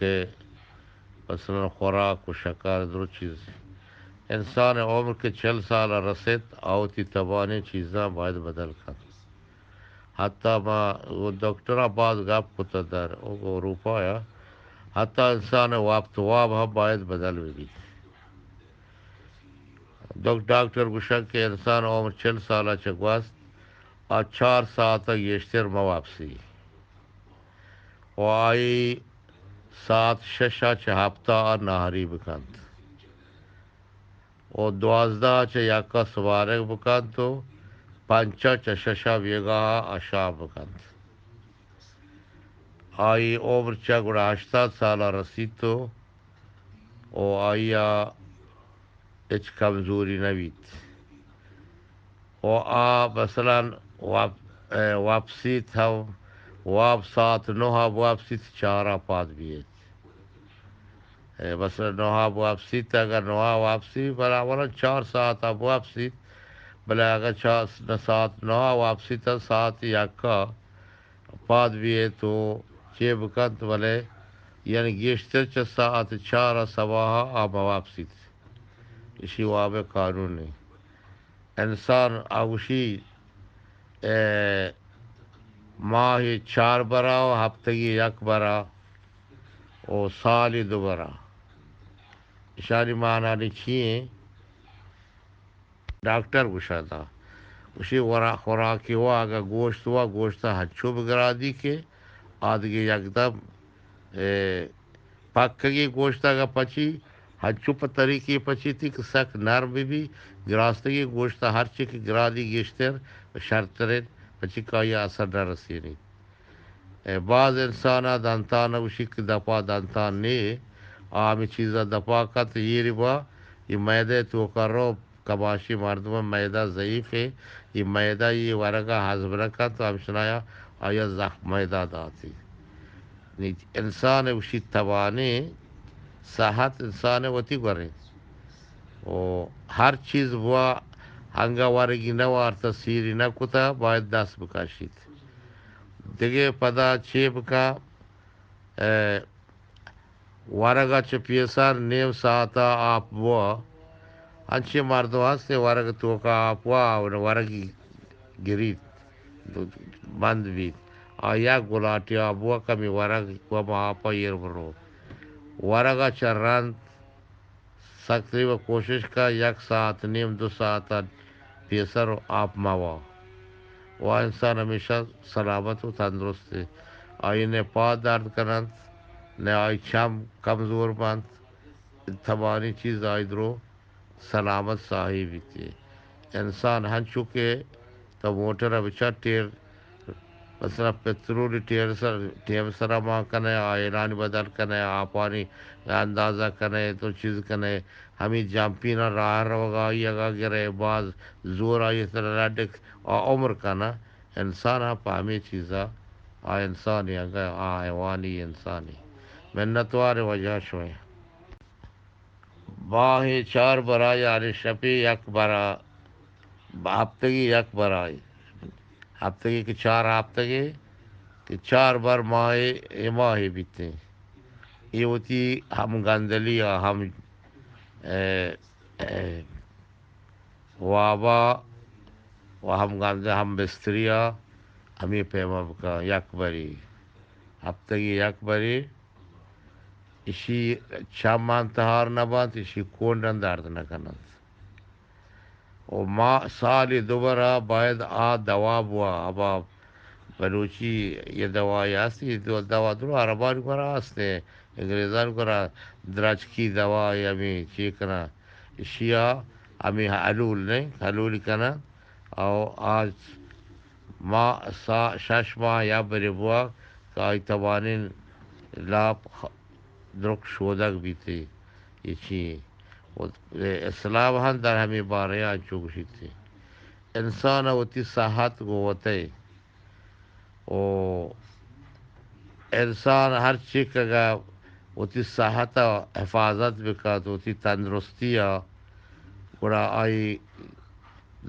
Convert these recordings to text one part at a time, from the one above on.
کہ مثلا خوراک و شکار درو چیز انسان عمر کے 40 سال رسید آوتی تبانی چیزاں باید بدل کن حتی ما وہ ڈاکٹر آباد گپ کتا در اروپا یا حتی انسان وقت واب ہم باید بدل بھی ڈاکٹر گوشن کہ انسان عمر 40 سال چکواست اور 4 ساعت یشتر مواپسی و آئی سات ششا چه هفته نهاری بکند و 12 چه یکا سوارک بکند و 5 چه ششا ویگا اشاب بکند آئی عمر چه گوڑا 80 سال رسید تو و آیا اچ کمزوری نوید و مثلا واپسی تھا سات نوها واپسی 4 پاد بیت مثلا نوها واپسی تا اگر نوها واپسی برابر 4 ساعت اب واپسی بلا اگر 7 نوها واپسی تا 7 یکا پاد بیه تو چه بکند بله یعنی گیشتر چه ساعت 4 صباح آب واپسی اسی واب قانونی انسان آوشی ماهی 4 برا و هفتگی 1 برا و سالی 2 برا اشاری معنی چیه ڈاکٹر گشادا اسی ورا خوراکی ہوا اگر گوشت ہوا گوشت ہچو بگرا دی کے آدگی یکدم پکگی گوشت اگر پچی ہچو پر طریقی پچی تھی کہ سک نرم بھی گراستگی گوشت ہر چیک گرا دی گیشتر شرطرین پچی کا یہ اثر نہ رسینی بعض انسانا دانتانا اسی کی دپا دانتان نے عامی چیزا دپا کا تو یہ ربا یہ میدے تو کرو کباشی مردم میدہ ضعیف ہے یہ میدہ یہ ورگا حضب رکھا تو ہم سنایا آیا زخم میدہ داتی انسان اسی توانے صحت انسان وتی کرے او ہر چیز وہ ہنگا ورگی نوار تصیری نہ کتا باید 10 بکاشید دیگه پدا چیب کا ورگا چه پیسار 9 ساعتا آپ وہ انچه مردو هسته ورگ توکا آپ ورگی گرید بند بید آیا گلاتی آبوا کمی ورگ و ما آپا یر برو ورگا چه رند سکتی و کوشش کا 1 ساعت نیم 2 ساعت پیسر آپ موا و انسان ہمیشہ سلامت و تندرست ہے آئی نے پا درد کنند نے آئی چم کمزور بند تمانی چیز آئی درو سلامت صاحب تھی انسان ہن چکے تو موٹر بچا ٹیر مثلا پترول ٹیم سرا ماں کنے آئران بدل کنے آپانی اندازہ کنے تو چیز کنے ہمیں جامپی نہ راہ روگا یگا گرے بعض زور آئی طرح ڈک عمر کا نا انسان آپ ہمیں چیزا انسانی اگر حیوانی انسانی منتوار وجہ شوئے باہی 4 برا یعنی شپی 1 برا ہفتگی 1 برا ہفتگی کی 4 ہفتگی کہ 4 بار ماہی بیتے یہ ہوتی ہم گندلی ہم وابا و ہم گندے ہم بستریا ہمیں پیما بکا 1 بری ہفتگی 1 بری اسی چمان تہار نبات اسی کونڈن درد نکنند و ما سالی 2 برا باید دوا بوا ابا بلوچی یہ دوائی ہستی دوا درو عربان کرا ہستے انگریزان کرا درج کی دوائی ہمیں چیکنا شیعہ ہمیں حلول نہیں حلول کنا او آج ما 6 ماہ یا بری بوا کائی توانین لاپ درک شودک بھی تھی یہ چیئے اسلام ہن در ہمیں بارے چوکشی تھی انسان ہوتی صحت کو ہوتے او انسان ہر چیز کا ہوتی صحت حفاظت بکا تو ہوتی تندرستی گڑا آئی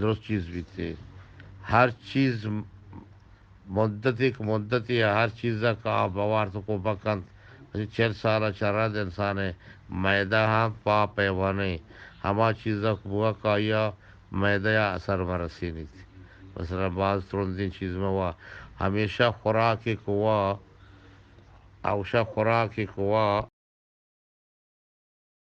درست چیز بھی تھی ہر چیز مدتی ہر چیز کا بوار تو کو بکند چل سالہ چرا د انسان ہے میدہ ہاں پا پیوانے ہما چیزا بوا کا یا میدہ یا اثر مرسینی تھی مثلا بعض ترندین چیز میں ہوا ہمیشہ خوراک ایک ہوا اوشا خوراک ایک ہوا